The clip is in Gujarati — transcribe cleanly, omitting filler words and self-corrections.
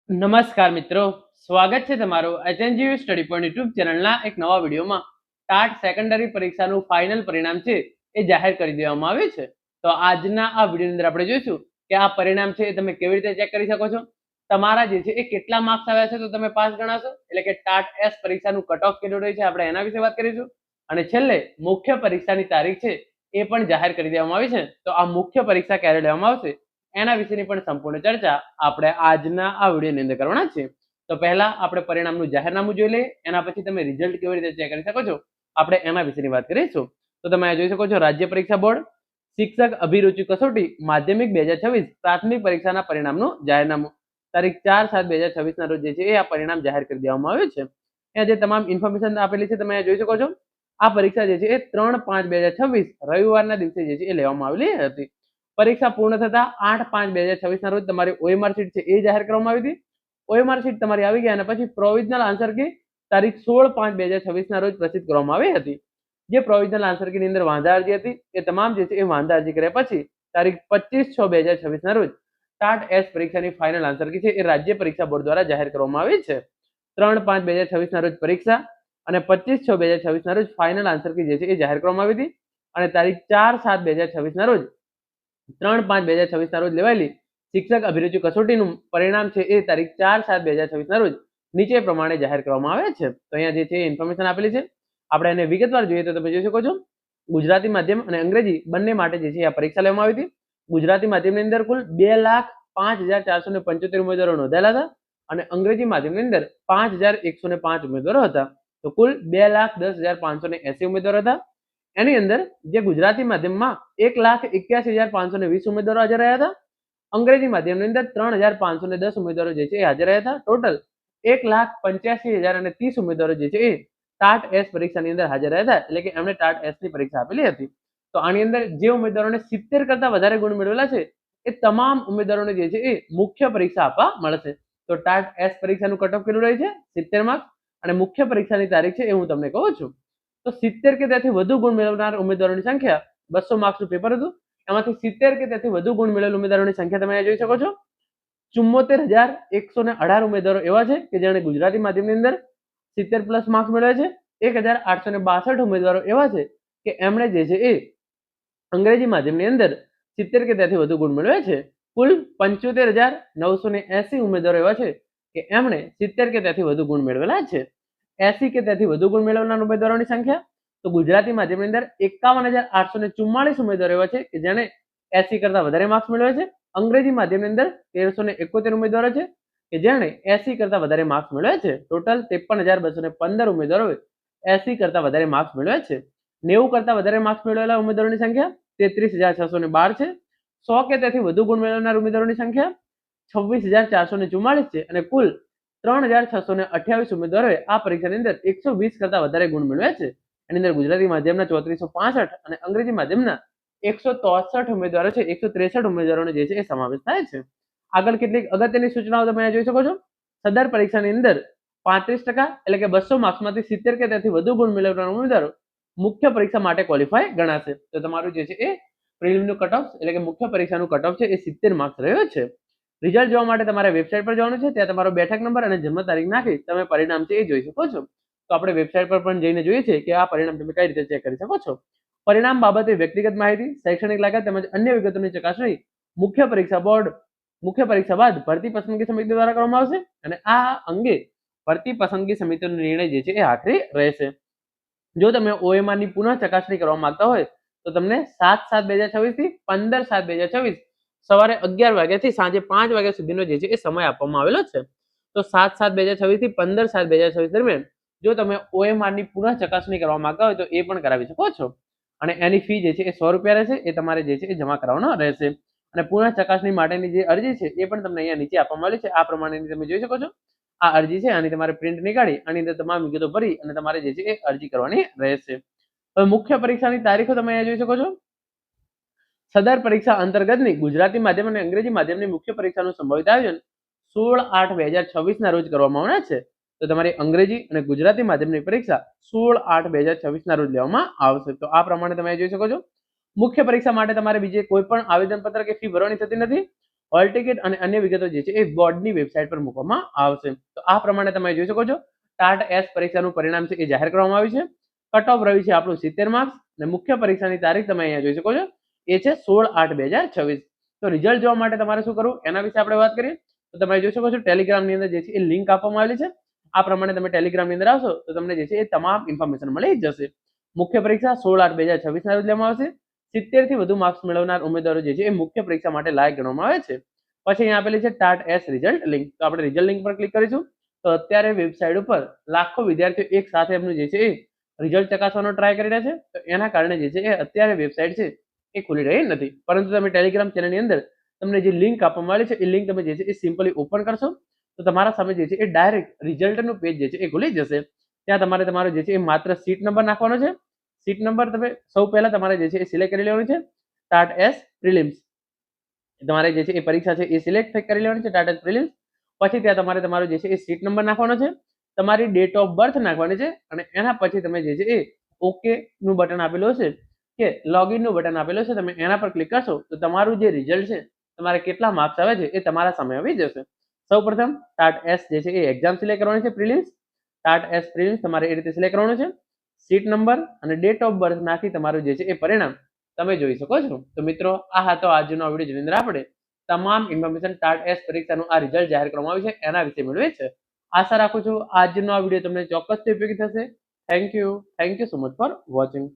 નમસ્કાર મિત્રો, સ્વાગત છે તમારું એચએનજીયુ સ્ટડી પોઈન્ટ યુટ્યુબ ચેનલના એક નવા વિડીયોમાં. ટાટ સેકન્ડરી પરીક્ષાનું ફાઇનલ પરિણામ છે એ જાહેર કરી દેવામાં આવ્યું છે. તો આજના આ વિડીયોની અંદર આપણે જોઈશું કે આ પરિણામ છે એ તમે કેવી રીતે ચેક કરી શકો છો, તમારા જે છે એ કેટલા માર્ક્સ આવ્યા છે તો તમે પાસ ગણાશો, એટલે કે ટાટ એસ પરીક્ષાનું કટ ઓફ કેટલું રહ્યું છે આપણે એના વિશે વાત કરીશું. અને છેલ્લે મુખ્ય પરીક્ષાની તારીખ છે એ પણ જાહેર કરી દેવામાં આવી છે. તો આ મુખ્ય પરીક્ષા ક્યારે લેવામાં આવશે એના વિશેની પણ સંપૂર્ણ ચર્ચા આપણે આજના આ વિડીયોની અંદર કરવાના છે. તો પહેલા આપણે પરિણામનું જાહેરનામું જોઈ લઈએ, એના પછી તમે રિઝલ્ટ કેવી રીતે ચેક કરી શકો છો આપણે એના વિશેની વાત કરીશું. તો તમે જોઈ શકો છો, રાજ્ય પરીક્ષા બોર્ડ શિક્ષક અભિરુચિ કસોટી માધ્યમિક 2026 પ્રાથમિક પરીક્ષાના પરિણામનું જાહેરનામું તારીખ 4/7/2026 ના રોજ જે છે એ આ પરિણામ જાહેર કરી દેવામાં આવ્યું છે. અહીંયા જે તમામ ઇન્ફોર્મેશન આપેલી છે તમે જોઈ શકો છો. આ પરીક્ષા જે છે એ 3/5/2026 રવિવારના દિવસે જે છે એ લેવામાં આવેલી હતી. પરીક્ષા પૂર્ણ થતા 8/5/2026 ના રોજ તમારી ઓએમઆર શીટ છે એ જાહેર કરવામાં આવી હતી. ઓએમઆર શીટ તમારી આવી ગયા અને પછી પ્રોવિઝનલ આન્સર કી તારીખ 16/5/2026 ના રોજ પ્રસિદ્ધ કરવામાં આવી હતી. જે પ્રોવિઝનલ આન્સર કી ની અંદર વાંધા અરજી હતી એ તમામ જે છે એ વાંધા અરજી કર્યા પછી તારીખ 25/6/2026 ના રોજ ટાટ એસ પરીક્ષાની ફાઇનલ આન્સર કી છે એ રાજ્ય પરીક્ષા બોર્ડ દ્વારા જાહેર કરવામાં આવી છે. 3/5/2026 ના રોજ પરીક્ષા અને 25/6/2026 ના રોજ ફાઇનલ આન્સર કી જે છે એ જાહેર કરવામાં આવી હતી. અને તારીખ 4/7/2026 ના રોજ 3/5/2026 ના રોજ લેવાયેલી શિક્ષક અભિરુચિ કસોટીનું પરિણામ છે એ તારીખ 4/7/2026 ના રોજ નીચે પ્રમાણે જાહેર કરવામાં આવે છે. તો અહીંયા જે છે ઇન્ફોર્મેશન આપેલી છે, આપણે એને વિગતવાર જોઈએ તો તમે જોઈ શકો છો. ગુજરાતી માધ્યમ અને અંગ્રેજી બંને માટે જે છે આ પરીક્ષા લેવામાં આવી હતી. ગુજરાતી માધ્યમની અંદર કુલ 2,05,475 ઉમેદવારો નોંધાયેલા હતા અને અંગ્રેજી માધ્યમની અંદર 5,105 ઉમેદવારો હતા. તો કુલ 2,10,580 ઉમેદવારો હતા. એની અંદર જે ગુજરાતી માધ્યમમાં 1,81,520 ઉમેદવારો હાજર રહ્યા હતા. અંગ્રેજી માધ્યમની અંદર 3,510 ઉમેદવારો જે છે એ હાજર રહ્યા હતા. ટોટલ 1,85,030 ઉમેદવારો જે છે એ ટાટ એસ પરીક્ષાની અંદર હાજર રહ્યા હતા, એટલે કે એમણે ટાટ એસ ની પરીક્ષા આપેલી હતી. તો આની અંદર જે ઉમેદવારોને 70 કરતા વધારે ગુણ મેળવેલા છે એ તમામ ઉમેદવારોને જે છે એ મુખ્ય પરીક્ષા આપવા મળશે. તો ટાટ એસ પરીક્ષાનું કટ ઓફ કેટલું રહે છે? 70 માર્ક્સ. અને મુખ્ય પરીક્ષાની તારીખ છે એ હું તમને કહું છું. તો 70 કે તેથી વધુ ગુણ મેળવનાર ઉમેદવારોની સંખ્યા 200 માર્ક્સનું પેપર હતું. એમાંથી 70 કે તેથી વધુ ગુણ મેળવેલ ઉમેદવારોની સંખ્યા તમે જોઈ શકો છો. 74,118 ઉમેદવારો એવા છે કે જેણે ગુજરાતી માધ્યમની અંદર 70 પ્લસ માર્ક્સ મેળવ્યા છે. 1,862 ઉમેદવારો એવા છે કે એમણે જે છે એ અંગ્રેજી માધ્યમની અંદર 70 કે તેથી વધુ ગુણ મેળવ્યા છે. કુલ 75,980 ઉમેદવારો એવા છે કે એમણે 70 કે તેથી વધુ ગુણ મેળવેલા છે. 80 કે તેથી વધુ ગુણ મેળવનાર ઉમેદવારોની સંખ્યા તો ગુજરાતી માધ્યમની અંદર 51,844 ઉમેદવારો એવા છે કે જેણે 80 કરતા વધારે માર્ક્સ મેળવ્યા છે. અંગ્રેજી માધ્યમની અંદર 1,371 ઉમેદવારો છે કે જેણે 80 કરતા વધારે માર્ક્સ મેળવ્યા છે. ટોટલ 53,215 ઉમેદવારોએ 80 કરતા વધારે માર્ક્સ મેળવ્યા છે. 90 કરતા વધારે માર્ક્સ મેળવેલા ઉમેદવારોની સંખ્યા 33,612 છે. 100 કે તેથી વધુ ગુણ મેળવનાર ઉમેદવારોની સંખ્યા 26,444 છે અને કુલ 3,628 ઉમેદવારોએ આ પરીક્ષાની અંદર 120 કરતા વધારે ગુણ મેળવ્યા છે. એની અંદર ગુજરાતી માધ્યમના 3465 અને અંગ્રેજી માધ્યમના 163 ઉમેદવારો છે, 163 ઉમેદવારોનો જે છે એ સમાવેશ થાય છે. આગળ કેટલીક અગત્યની સૂચનાઓ તમે જોઈ શકો છો. સદર પરીક્ષાની અંદર 35% એટલે કે 200 માર્ક્સમાંથી 70 કે તેથી વધુ ગુણ મેળવનાર ઉમેદવારો મુખ્ય પરીક્ષા માટે ક્વોલિફાય ગણાશે. તો તમારું જે છે એ પ્રિલિમનું કટ ઓફ એટલે કે મુખ્ય પરીક્ષાનું કટ ઓફ છે એ 70 માર્ક્સ રહ્યો છે. રિઝલ્ટ જોવા માટે તમારે વેબસાઇટ પર જવાનું છે. ત્યાં તમારો બેઠક નંબર અને જન્મ તારીખ નાખી તમે પરિણામ છે એ જોઈ શકો છો. તો આપણે વેબસાઇટ પર પણ જઈને જોઈએ છીએ કે આ પરિણામ તમે કઈ રીતે ચેક કરી શકો છો. પરિણામ બાબતે વ્યક્તિગત માહિતી, શૈક્ષણિક લાયકાત તેમજ અન્ય વિગતોની ચકાસણી મુખ્ય પરીક્ષા બોર્ડ મુખ્ય પરીક્ષા બાદ ભરતી પસંદગી સમિતિ દ્વારા કરવામાં આવશે અને આ અંગે ભરતી પસંદગી સમિતિનો નિર્ણય જે છે એ આખરી રહેશે. જો તમે ઓએમઆર ની પુનઃ ચકાસણી કરવા માંગતા હોય તો તમને 7/7/2026 થી 15/7/2026 સવારે 11 વાગ્યાથી સાંજે 5 વાગ્યા સુધીનો જે છે એ સમય આપવામાં આવેલો છે. તો 7/7/2026 થી 15/7/2026 દરમિયાન જો તમે ઓએમઆર ની પુનઃ ચકાસણી કરવા માંગતા હોય તો એ પણ કરાવી શકો છો. અને એની ફી જે છે એ 100 રૂપિયા રહેશે. એ તમારે જે છે એ જમા કરાવવાનો રહેશે. અને પુનઃ ચકાસણી માટેની જે અરજી છે એ પણ તમને અહીંયા નીચે આપવામાં આવેલી છે. આ પ્રમાણેની તમે જોઈ શકો છો. આ અરજી છે આની તમારે પ્રિન્ટ નીકાળી આની અંદર તમામ વિગતો ભરી અને તમારે જે છે એ અરજી કરવાની રહેશે. હવે મુખ્ય પરીક્ષાની તારીખો તમે અહીંયા જોઈ શકો છો. સદર પરીક્ષા અંતર્ગતની ગુજરાતી માધ્યમ અને અંગ્રેજી માધ્યમની મુખ્ય પરીક્ષાનું સંભવિત આયોજન 16/8/2026 ના રોજ કરવામાં આવનાર છે. તો તમારી અંગ્રેજી અને ગુજરાતી માધ્યમની પરીક્ષા 16/8/2026 ના રોજ લેવામાં આવશે. તો આ પ્રમાણે તમે જોઈ શકો છો. મુખ્ય પરીક્ષા માટે તમારે બીજે કોઈ પણ આવેદનપત્ર કે ફી ભરવાની થતી નથી. હોલ ટિકિટ અને અન્ય વિગતો જે છે એ બોર્ડની વેબસાઇટ પર મૂકવામાં આવશે. તો આ પ્રમાણે તમે જોઈ શકો છો ટાટ એસ પરીક્ષાનું પરિણામ છે એ જાહેર કરવામાં આવ્યું છે. કટ ઓફ રહ્યું છે આપણું 70 માર્ક્સ અને મુખ્ય પરીક્ષાની તારીખ તમે અહીંયા જોઈ શકો છો એ છે 16/8/2026. તો રિઝલ્ટ જોવા માટે તમારે શું કરવું એના વિશે આપણે વાત કરીએ તો તમે જોઈ શકો છો ટેલિગ્રામની અંદર જે છે એ લિંક આપવામાં આવેલી છે. આ પ્રમાણે તમે ટેલિગ્રામની અંદર આવશો તો તમને જે છે એ તમામ ઇન્ફોર્મેશન મળી જશે. મુખ્ય પરીક્ષા 16/8/2026 ના રોજ લેવામાં આવશે. 70 થી વધુ માર્ક્સ મેળવનાર ઉમેદવારો જે છે એ મુખ્ય પરીક્ષા માટે લાયક ગણવામાં આવે છે. પછી અહીંયા આપેલી છે ટાટ એસ રિઝલ્ટ લિંક. તો આપણે રિઝલ્ટ લિંક પર ક્લિક કરીશું તો અત્યારે વેબસાઇટ ઉપર લાખો વિદ્યાર્થીઓ એક સાથે એમનું જે છે એ રિઝલ્ટ ચકાસવાનો ટ્રાય કરી રહ્યા છે. તો એના કારણે જે છે એ અત્યારે વેબસાઇટ છે એ ખુલી રહી નથી. પરંતુ તમે ટેલિગ્રામ ચેનલની અંદર તમને જે લિંક આપવામાં આવી છે એ લિંક તમે જે છે એ સિમ્પલી ઓપન કરશો તો તમારા સામે જે છે એ ડાયરેક્ટ રિઝલ્ટનું પેજ જે છે એ ખુલી જશે. ત્યાં તમારે તમારો જે છે એ માત્ર સીટ નંબર નાખવાનો છે. સીટ નંબર તમે સૌ પહેલા તમારે જે છે એ સિલેક્ટ કરી લેવાનું છે ટાટ એસ પ્રિલિમ્સ. તમારે જે છે એ પરીક્ષા છે એ સિલેક્ટ કરી લેવાની છે ટાટ એસ પ્રિલિમ્સ. પછી ત્યાં તમારે તમારો જે છે એ સીટ નંબર નાખવાનો છે, તમારી ડેટ ઓફ બર્થ નાખવાની છે અને એના પછી તમે જે છે એ ઓકે નું બટન આપેલું હશે કે લોગિન નું બટન આપેલું છે તમે એના પર ક્લિક કરશો તો તમારું જે રિઝલ્ટ છે તમારે કેટલા માર્ક્સ આવે છે એ તમારા સામે આવી જશે. સૌપ્રથમ ટાટ એસ જે છે એ એક્ઝામ સિલેક્ટ કરવાની છે પ્રિલિમ્સ. ટાટ એસ પ્રિલિમ્સ તમારે એ રીતે સિલેક્ટ કરવાનું છે. સીટ નંબર અને ડેટ ઓફ બર્થ નાખી તમારું જે છે એ પરિણામ તમે જોઈ શકો છો. તો મિત્રો આ હતો આજનો વિડીયો જેની અંદર આપણે તમામ ઇન્ફોર્મેશન ટાટ એસ પરીક્ષાનું આ રિઝલ્ટ જાહેર કરવામાં આવ્યું છે એના વિશે મેળવે છે. આશા રાખું છું આજનો આ વિડીયો તમને ચોક્કસથી ઉપયોગી થશે. Thank you so much for watching.